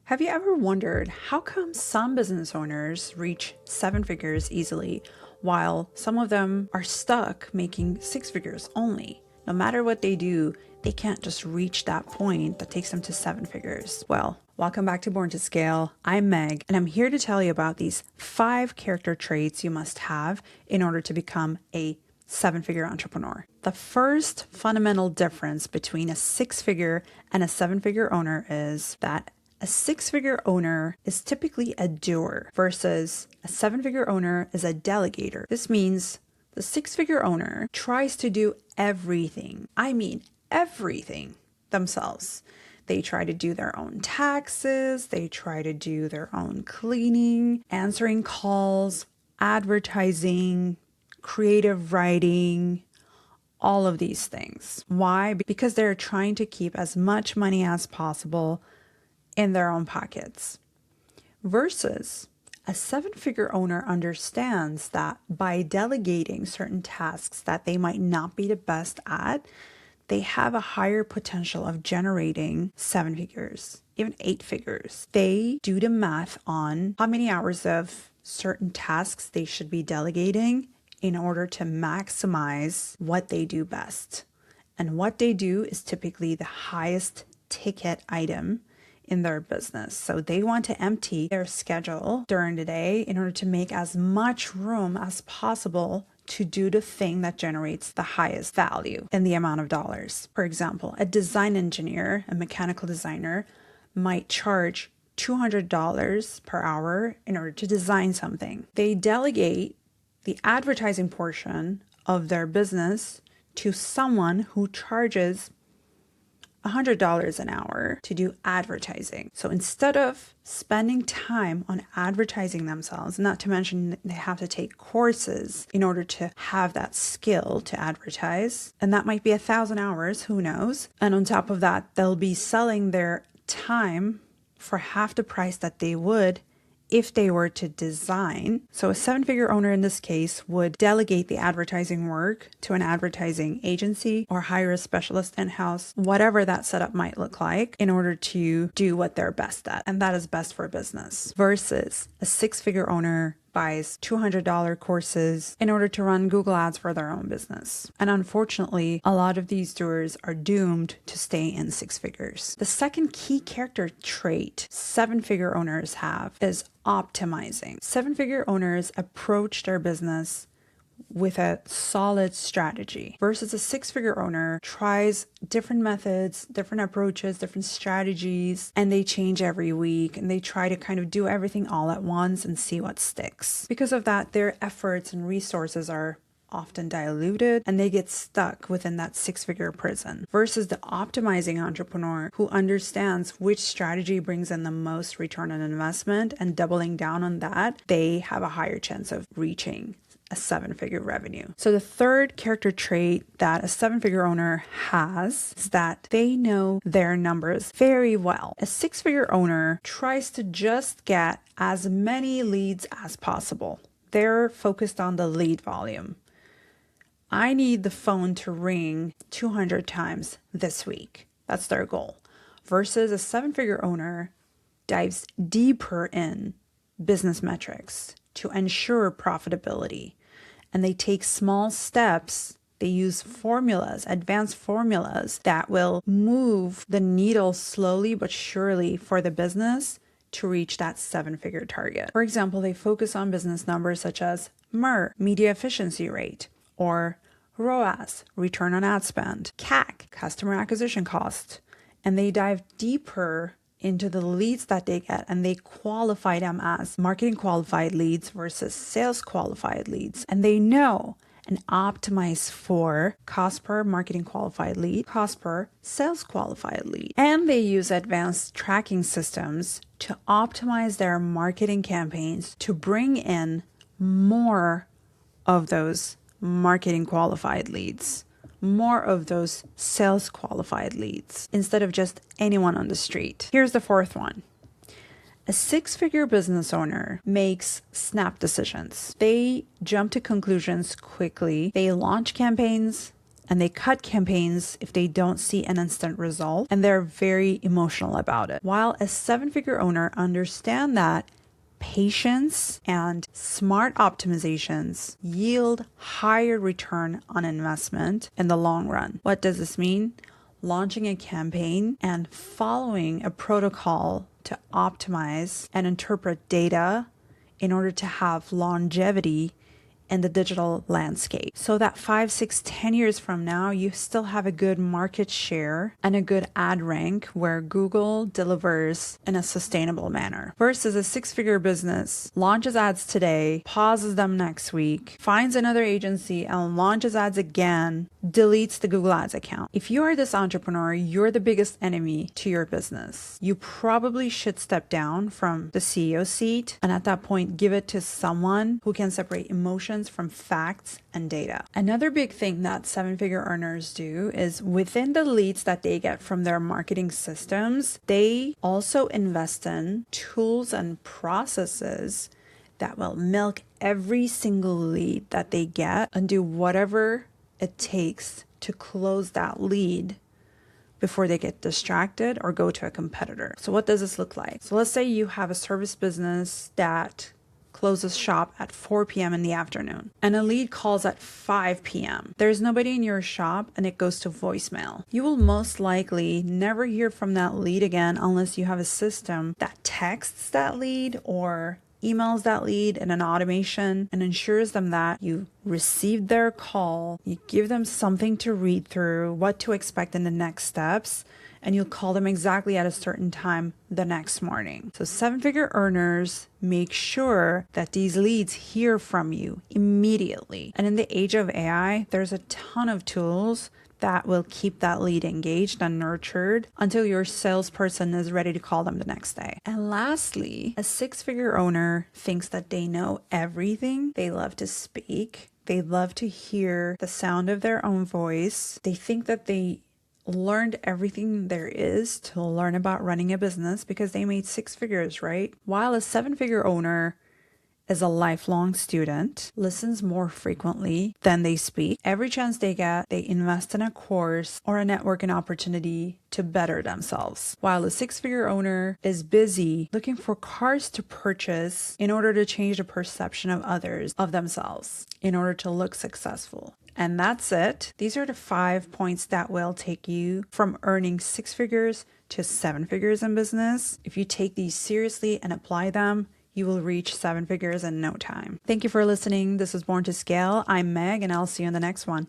Have you ever wondered how come some business owners reach seven figures easily while some of them are stuck making six figures only? No matter what they do, they can't just reach that point that takes them to seven figures. Well, welcome back to Born to Scale. I'm Meg, and I'm here to tell you about these 5 character traits you must have in order to become a seven-figure entrepreneur. The first fundamental difference between a six-figure and a seven-figure owner is that a six-figure owner is typically a doer versus a seven-figure owner is a delegator. This means the six-figure owner tries to do everything. I mean, everything themselves. They try to do their own taxes. They try to do their own cleaning, answering calls, advertising, creative writing, all of these things. Why? Because they're trying to keep as much money as possible in their own pockets. Versus a seven-figure owner understands that by delegating certain tasks that they might not be the best at, they have a higher potential of generating 7 figures, even 8 figures. They do the math on how many hours of certain tasks they should be delegating in order to maximize what they do best. And what they do is typically the highest ticket item in their business. So they want to empty their schedule during the day in order to make as much room as possible to do the thing that generates the highest value in the amount of dollars. For example, a design engineer, a mechanical designer, might charge $200 per hour in order to design something. They delegate the advertising portion of their business to someone who charges $100 an hour to do advertising. So instead of spending time on advertising themselves, not to mention they have to take courses in order to have that skill to advertise, and that might be 1,000 hours, who knows? And on top of that, they'll be selling their time for half the price that they would if they were to design. So a seven-figure owner in this case would delegate the advertising work to an advertising agency or hire a specialist in-house, whatever that setup might look like, in order to do what they're best at. And that is best for business. Versus a six-figure owner buys $200 courses in order to run Google Ads for their own business. And unfortunately, a lot of these doers are doomed to stay in six figures. The second key character trait seven-figure owners have is optimizing. Seven-figure owners approach their business with a solid strategy versus a six-figure owner tries different methods, different approaches, different strategies, and they change every week and they try to kind of do everything all at once and see what sticks. Because of that, their efforts and resources are often diluted and they get stuck within that six-figure prison versus the optimizing entrepreneur who understands which strategy brings in the most return on investment and doubling down on that, they have a higher chance of reaching a seven-figure revenue. So the third character trait that a seven-figure owner has is that they know their numbers very well. A six-figure owner tries to just get as many leads as possible. They're focused on the lead volume. I need the phone to ring 200 times this week. That's their goal. Versus a seven-figure owner dives deeper in business metrics to ensure profitability. And they take small steps. They use formulas, advanced formulas that will move the needle slowly but surely for the business to reach that seven-figure target. For example, they focus on business numbers such as MER, media efficiency rate, or ROAS, return on ad spend, CAC, customer acquisition cost, and they dive deeper into the leads that they get and they qualify them as marketing qualified leads versus sales qualified leads. And they know and optimize for cost per marketing qualified lead, cost per sales qualified lead. And they use advanced tracking systems to optimize their marketing campaigns to bring in more of those marketing qualified leads, more of those sales qualified leads instead of just anyone on the street. Here's the fourth one. A six-figure business owner makes snap decisions. They jump to conclusions quickly. They launch campaigns and they cut campaigns if they don't see an instant result, and they're very emotional about it. While a seven-figure owner understands that patience and smart optimizations yield higher return on investment in the long run. What does this mean? Launching a campaign and following a protocol to optimize and interpret data in order to have longevity in the digital landscape, so that 5, 6, 10 years from now, you still have a good market share and a good ad rank where Google delivers in a sustainable manner. Versus a six-figure business launches ads today, pauses them next week, finds another agency and launches ads again, deletes the Google Ads account. If you are this entrepreneur, you're the biggest enemy to your business. You probably should step down from the CEO seat and at that point give it to someone who can separate emotions from facts and data. Another big thing that seven-figure earners do is within the leads that they get from their marketing systems, they also invest in tools and processes that will milk every single lead that they get and do whatever it takes to close that lead before they get distracted or go to a competitor. So what does this look like? So let's say you have a service business that closes shop at 4 p.m. in the afternoon and a lead calls at 5 p.m. There's nobody in your shop and it goes to voicemail. You will most likely never hear from that lead again unless you have a system that texts that lead or emails that lead in an automation and ensures them that you received their call, you give them something to read through, what to expect in the next steps, and you'll call them exactly at a certain time the next morning. So seven-figure earners make sure that these leads hear from you immediately. And in the age of AI, there's a ton of tools that will keep that lead engaged and nurtured until your salesperson is ready to call them the next day. And lastly, a six-figure owner thinks that they know everything. They love to speak. They love to hear the sound of their own voice. They think that they learned everything there is to learn about running a business because they made six figures, right? While a seven-figure owner is a lifelong student, listens more frequently than they speak. Every chance they get, they invest in a course or a networking opportunity to better themselves. While a six-figure owner is busy looking for cars to purchase in order to change the perception of others of themselves, in order to look successful. And that's it. These are the 5 points that will take you from earning six figures to seven figures in business. If you take these seriously and apply them, you will reach seven figures in no time. Thank you for listening. This is Born to Scale. I'm Meg, and I'll see you in the next one.